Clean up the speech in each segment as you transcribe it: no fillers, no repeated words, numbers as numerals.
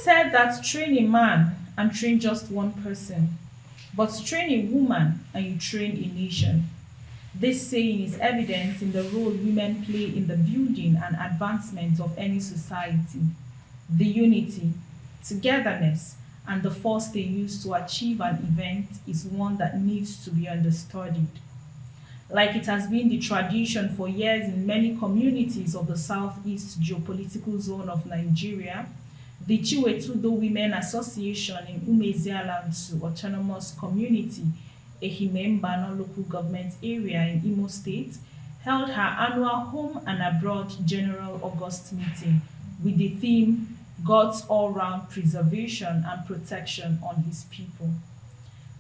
said that train a man and train just one person, but train a woman and you train a nation. This saying is evident in the role women play in the building and advancement of any society. The unity, togetherness, and the force they use to achieve an event is one that needs to be understudied. Like it has been the tradition for years in many communities of the southeast geopolitical zone of Nigeria, the Chiwetudo Women Association in Umuezeala Autonomous Community, Ehime Mbano local government area in Imo State, held her annual home and abroad General August meeting with the theme God's all-round preservation and protection on his people.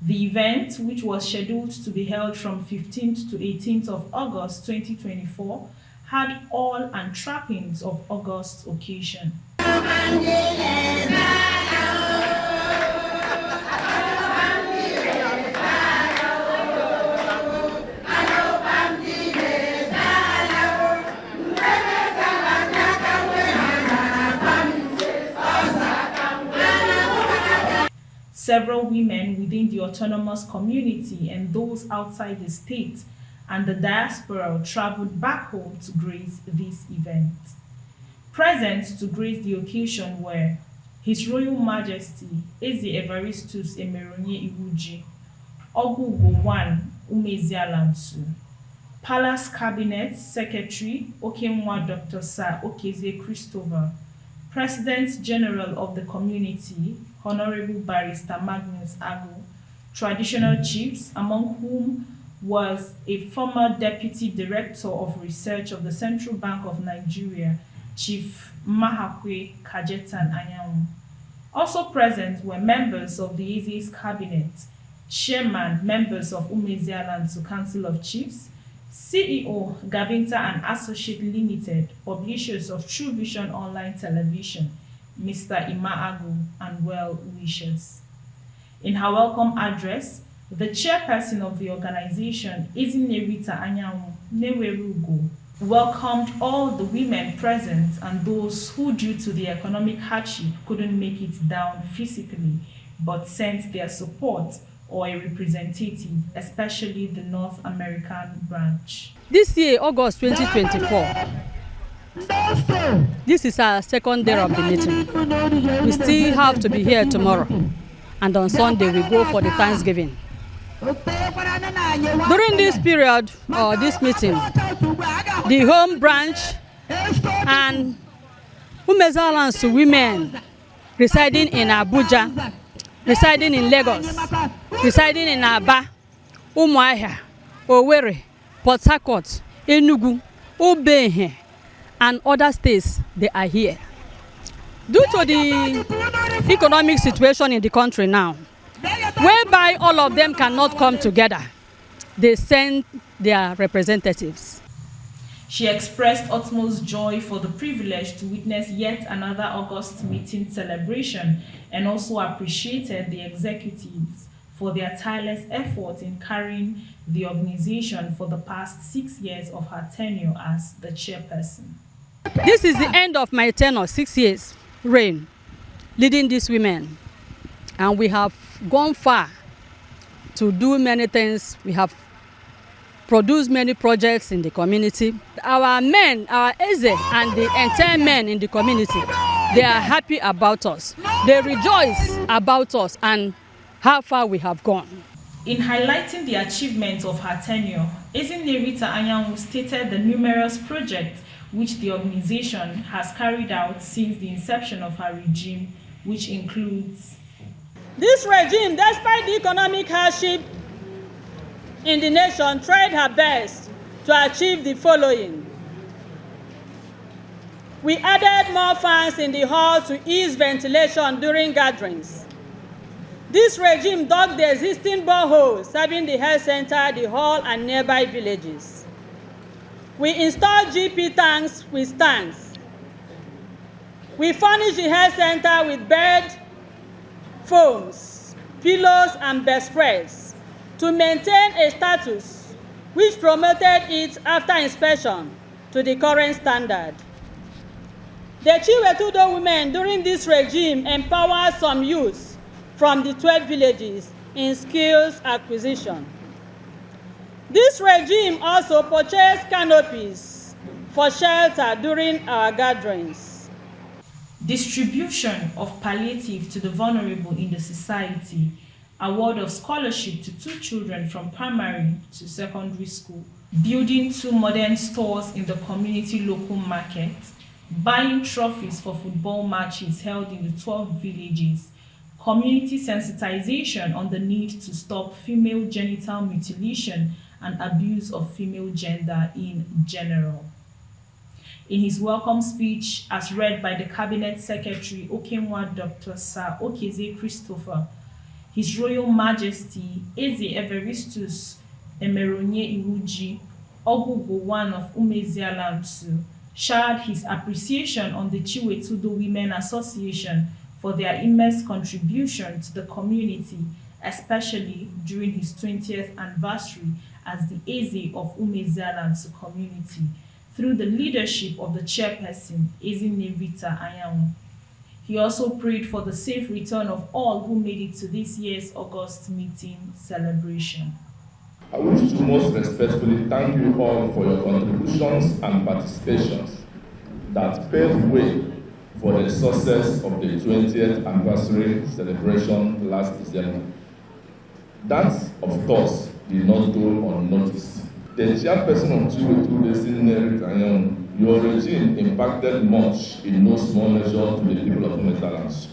The event, which was scheduled to be held from 15th to 18th of August 2024, had all and trappings of August occasion. Several women within the autonomous community and those outside the state and the diaspora traveled back home to grace this event. Present to grace the occasion were His Royal Majesty Eze Evaristus Emeronye Iwuji, Ogugo 1 Umuezeala 2, Palace Cabinet Secretary Okemwa Dr. Sir Okeze Christopher, President General of the Community Honorable Barrister Magnus Agu, traditional chiefs, among whom was a former Deputy Director of Research of the Central Bank of Nigeria, Chief Mahakwe Kajetan Anyanwu. Also present were members of the Eze's cabinet, chairman, members of Umuezeala Council of Chiefs, CEO, Gavinta and Associate Limited, publishers of True Vision Online Television, Mr. Ima-Agu, and well-wishers. In her welcome address, the chairperson of the organization, Ezinerita Anyanwu Newerugo, welcomed all the women present and those who, due to the economic hardship, couldn't make it down physically, but sent their support or a representative, especially the North American branch. This year, August 2024, this is our second day of the meeting. We still have to be here tomorrow, and on Sunday we go for the Thanksgiving. During this period, or this meeting, the home branch and Umuezeala women residing in Abuja, residing in Lagos, residing in Aba, Umuahia, Owerri, Port Harcourt, Enugu, Obenhe, and other states, they are here. Due to the economic situation in the country now, whereby all of them cannot come together, they send their representatives. She expressed utmost joy for the privilege to witness yet another August meeting celebration and also appreciated the executives for their tireless effort in carrying the organization for the past 6 years of her tenure as the chairperson. This is the end of my tenure, 6 years reign, leading these women. And we have gone far to do many things. We have produced many projects in the community. Our men, our Eze, and the entire men in the community, they are happy about us. They rejoice about us and how far we have gone. In highlighting the achievements of her tenure, Ezinerita Anyanwu stated the numerous projects which the organization has carried out since the inception of her regime, which includes this regime, despite the economic hardship in the nation, tried her best to achieve the following. We added more fans in the hall to ease ventilation during gatherings. This regime dug the existing boreholes serving the health center, the hall, and nearby villages. We installed GP tanks with stands. We furnished the health center with bed foams, pillows, and bedspreads to maintain a status which promoted it after inspection to the current standard. The Chiwetudo women during this regime empowered some youths from the 12 villages in skills acquisition. This regime also purchased canopies for shelter during our gatherings. Distribution of palliative to the vulnerable in the society, award of scholarship to 2 children from primary to secondary school, building 2 modern stores in the community local market, buying trophies for football matches held in the 12 villages, community sensitization on the need to stop female genital mutilation and abuse of female gender in general. In his welcome speech, as read by the Cabinet Secretary Okenwa Dr. Sir Okeze Christopher, His Royal Majesty Eze Everistus Emeronye Iwuji, Ogugo I of Umuezeala II, shared his appreciation on the Chiwetudo Women Association for their immense contribution to the community, especially during his 20th anniversary as the Eze of Umuezeala II community, through the leadership of the chairperson, Ezinevita Anyanwu. He also prayed for the safe return of all who made it to this year's August meeting celebration. I wish to most respectfully thank you all for your contributions and participations that paved way for the success of the 20th anniversary celebration last December. That, of course, did not go unnoticed. The chairperson of Chiwetudo, your regime impacted much in no small measure to the people of Umuezeala.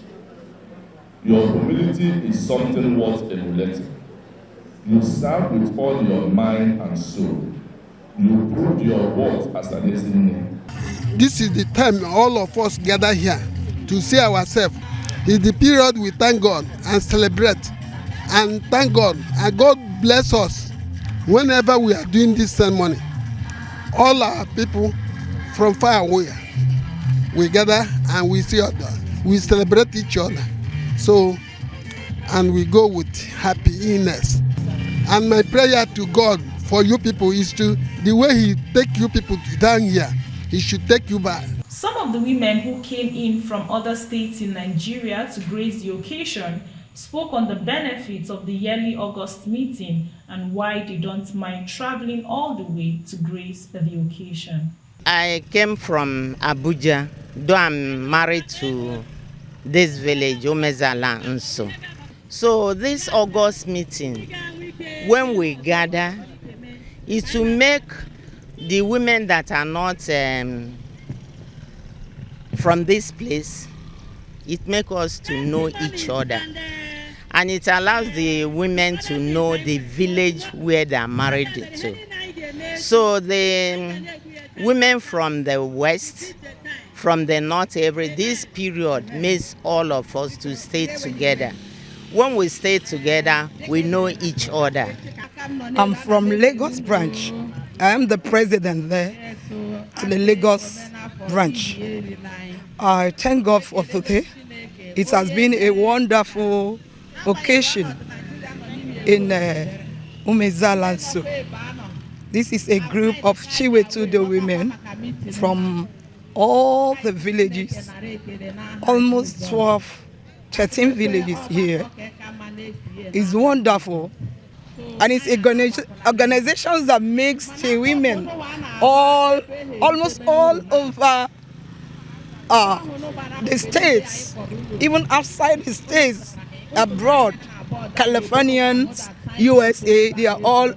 Your humility is something worth emulating. You serve with all your mind and soul. You proved your worth as an Ezine. This is the time all of us gather here to see ourselves. It's the period we thank God and celebrate and thank God. And God bless us whenever we are doing this ceremony. All our people from far away, we gather and we see other. We celebrate each other. So, and we go with happiness. And my prayer to God for you people is to, the way He take you people down here, He should take you back. Some of the women who came in from other states in Nigeria to grace the occasion spoke on the benefits of the yearly August meeting and why they don't mind traveling all the way to grace the occasion. I came from Abuja, though I'm married to this village, Umuezeala Nso. So this August meeting, when we gather, is to make the women that are not from this place, it makes us to know each other. And it allows the women to know the village where they are married to. So the women from the west, from the north, this period makes all of us to stay together. When we stay together, we know each other. I'm from Lagos branch. I am the president there to the Lagos branch. I thank God for today. It has been a wonderful occasion in Umuezeala. So this is a group of Chiwetudo women from all the villages, almost 13 villages here. It's wonderful. And it's organizations that makes the women almost all over the states, even outside the states, abroad, Californians, USA, they are all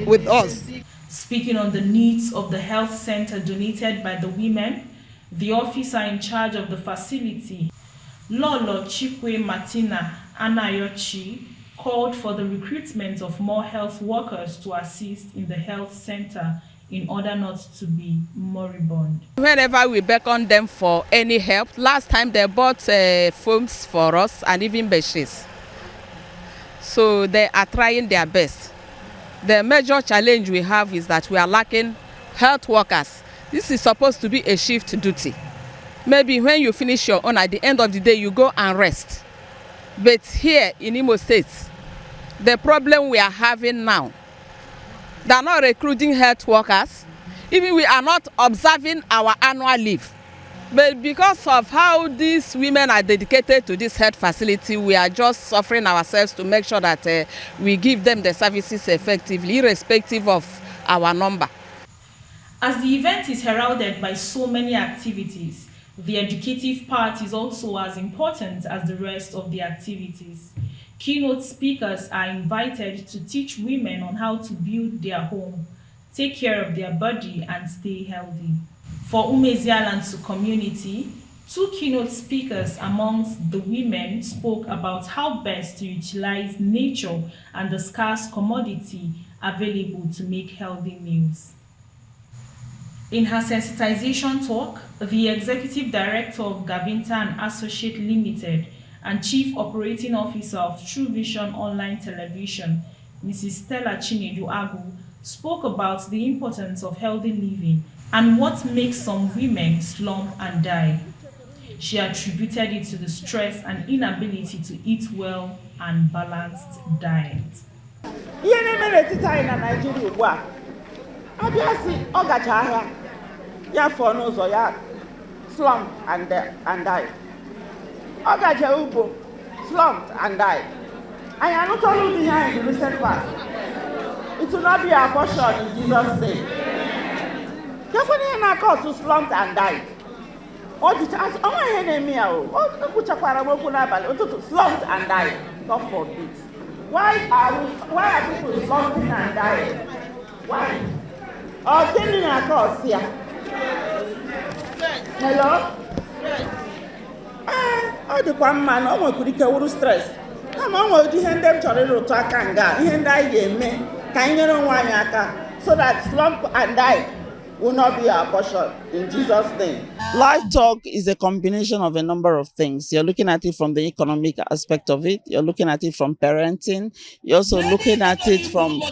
with us. Speaking on the needs of the health center donated by the women, the officer in charge of the facility, Lolo Chikwe Martina Anayochi, called for the recruitment of more health workers to assist in the health center in order not to be moribund. Whenever we beckon them for any help, last time they bought foams for us and even bedsheets. So they are trying their best. The major challenge we have is that we are lacking health workers. This is supposed to be a shift duty. Maybe when you finish your own, at the end of the day, you go and rest. But here in Imo State, the problem we are having now, they are not recruiting health workers. Even we are not observing our annual leave. But because of how these women are dedicated to this health facility, we are just suffering ourselves to make sure that we give them the services effectively, irrespective of our number. As the event is heralded by so many activities, the educative part is also as important as the rest of the activities. Keynote speakers are invited to teach women on how to build their home, take care of their body, and stay healthy. For Umuezeala community, 2 keynote speakers amongst the women spoke about how best to utilize nature and the scarce commodity available to make healthy meals. In her sensitization talk, the Executive Director of Gavinta and Associate Limited and Chief Operating Officer of True Vision Online Television, Mrs. Stella Chinedu Agu, spoke about the importance of healthy living and what makes some women slump and die. She attributed it to the stress and inability to eat well and balanced diet. Ya for n'ụzọ ya slumped and died. Ọ gaje ugbo slumped and died. Anyị anụtọla ụdị ihe in the recent past. It will not be our portion in Jesus' name. Kefụna ihe na-aka ọtụ slumped and died. Ọ dịcha ọnwa ihe na-eme ya o. Ọ kwuchakwara m okwu n'abalị ụtụtụ slumped and died. God forbid. Why are people slumping and dying? Why? Ọ gịnị na-aka ọsị ya? Hello? Ọ dịkwa mma na ọ nwekwara ike wuru stress. Kama ọ nwere ụdị ihe ndị m chọrọ ịrụtụ aka nga, ihe ndị anyị ga-eme ka anyị nyere onwe anyị aka so that slump and die will not be our portion in Jesus' name. Life talk is a combination of a number of things. You're looking at it from the economic aspect of it. You're looking at it from parenting. You're also looking at it from,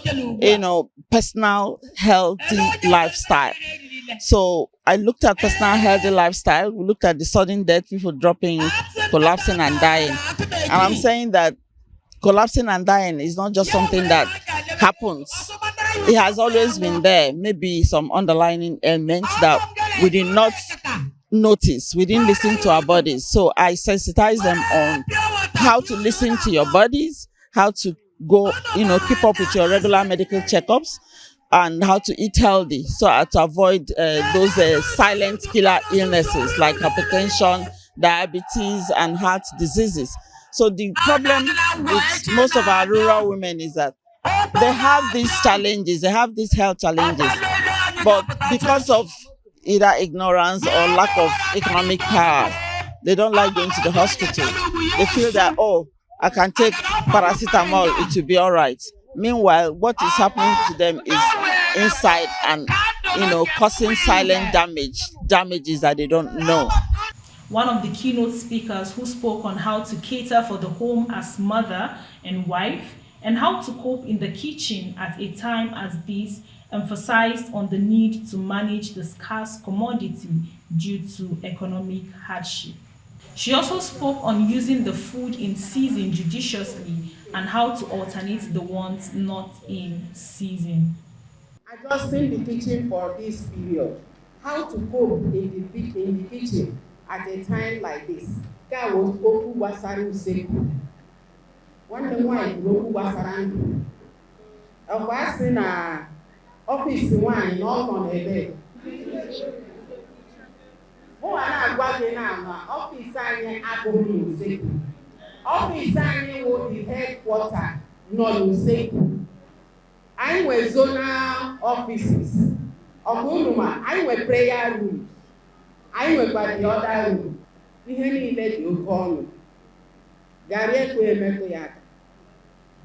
personal healthy lifestyle. So I looked at personal healthy lifestyle. We looked at the sudden death, people dropping, collapsing and dying. And I'm saying that collapsing and dying is not just something that happens. It has always been there. Maybe some underlying elements that we did not notice. We didn't listen to our bodies. So I sensitize them on how to listen to your bodies, how to go, keep up with your regular medical checkups, and how to eat healthy so as to avoid those silent killer illnesses like hypertension, diabetes, and heart diseases. So the problem with most of our rural women is that they have these challenges, they have these health challenges, but because of either ignorance or lack of economic power, they don't like going to the hospital. They feel that, I can take paracetamol, it will be all right. Meanwhile, what is happening to them is inside and, causing silent damages that they don't know. One of the keynote speakers who spoke on how to cater for the home as mother and wife and how to cope in the kitchen at a time as this emphasized on the need to manage the scarce commodity due to economic hardship. She also spoke on using the food in season judiciously and how to alternate the ones not in season. Adjusting the kitchen for this period. How to cope in the kitchen at a time like this. Ka was oku wasaru seku. One the wine oku wasarandu. Ọkwasị na office wine not on a bed. Na-agwa gị na ọfịs anyị abụghị n'usekwu. Ọfịs anyị wụ the headquarter nọ n'usekwu. Anyị nwe zonal offices. Ọkụnụma, anyị nwe prayer rooms. Anyị nwekwa the other room. Ihe niile dị oke ọnụ. Garị ekwe emetụ ya aka.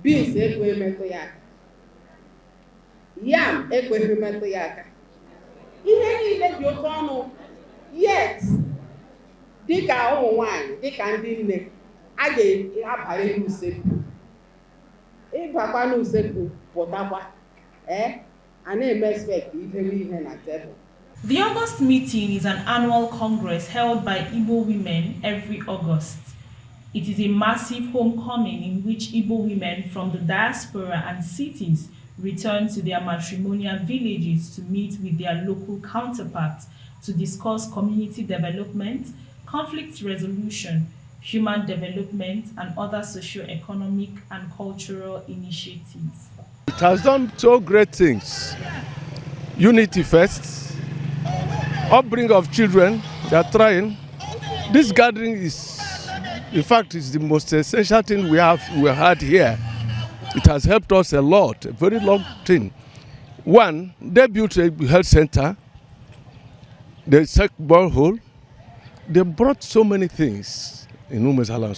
Beans ekwe emetụ ya aka. Yam ekweghị emetụ ya aka. Ihe niile dị oke ọnụ. Yet, dịka ụmụ nwanyị, dịka ndị nne, a ga-abara n'usekwu. Ịbakwa n'usekwu pụtakwa, a na-expect idebe ihe na tebụl. The August meeting is an annual congress held by Igbo women every August. It is a massive homecoming in which Igbo women from the diaspora and cities return to their matrimonial villages to meet with their local counterparts to discuss community development, conflict resolution, human development, and other socio-economic and cultural initiatives. It has done so great things. Unity first, upbringing of children, they are trying. This gathering is, in fact, is the most essential thing we had here. It has helped us a lot, a very long thing. One, they built a health center, they set borehole, they brought so many things in Umuezeala.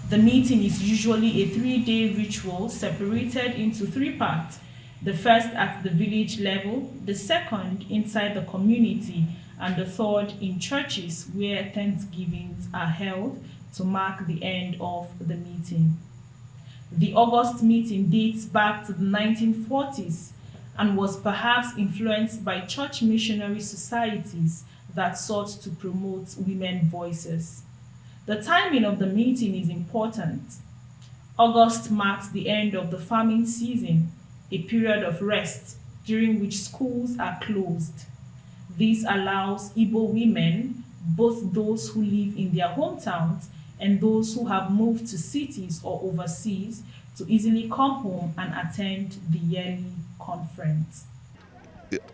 The meeting is usually a 3-day ritual separated into 3 parts. The first at the village level, the second inside the community, and the third in churches where Thanksgivings are held to mark the end of the meeting. The August meeting dates back to the 1940s and was perhaps influenced by church missionary societies that sought to promote women's voices. The timing of the meeting is important. August marks the end of the farming season, a period of rest during which schools are closed. This allows Igbo women, both those who live in their hometowns and those who have moved to cities or overseas, to easily come home and attend the yearly conference.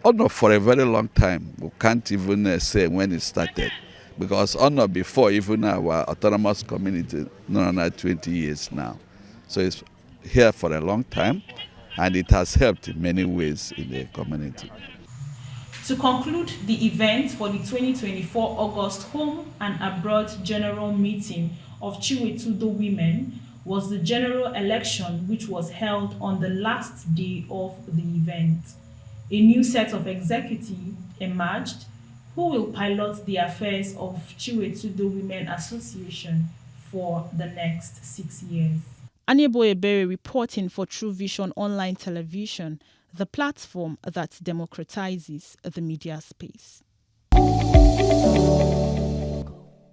Honor for a very long time. We can't even say when it started, because honor before even our autonomous community, no, 20 years now. So it's here for a long time, and it has helped in many ways in the community. To conclude the event for the 2024 August Home and Abroad General Meeting of Chiwetudo Women was the general election, which was held on the last day of the event. A new set of executives emerged who will pilot the affairs of Chiwetudo Women Association for the next 6 years. Anyeboye Berry reporting for True Vision Online Television, the platform that democratizes the media space.